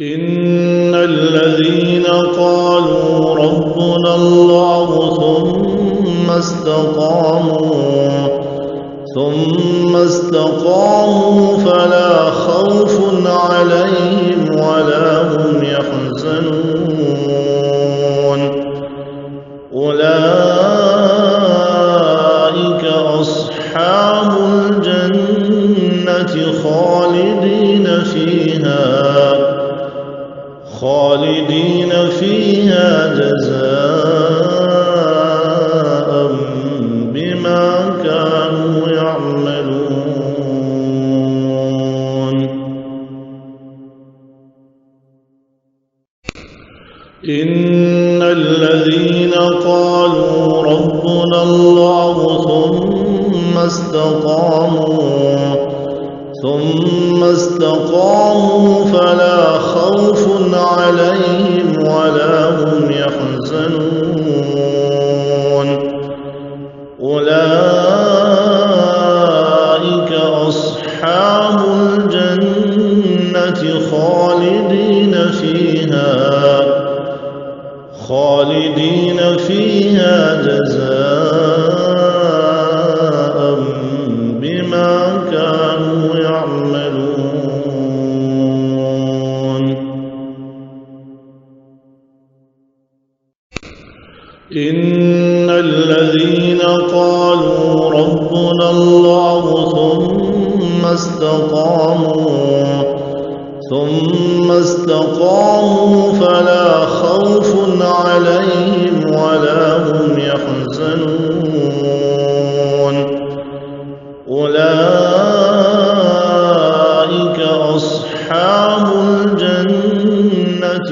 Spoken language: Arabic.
إن الذين قالوا ربنا الله ثم استقاموا فلا خوف عليهم ولا هم يحزنون أولئك أصحاب الجنة خالدين فيها جزاء بما كانوا يعملون. إن الذين قالوا ربنا الله ثم استقاموا فلا خوف عليهم ولا هم يحزنون أولئك أصحاب الجنة خالدين فيها جزاء بما كانوا يعملون. إن الذين قالوا ربنا الله ثم استقاموا فلا خوف عليهم ولا هم يحزنون أولئك أصحاب الجنة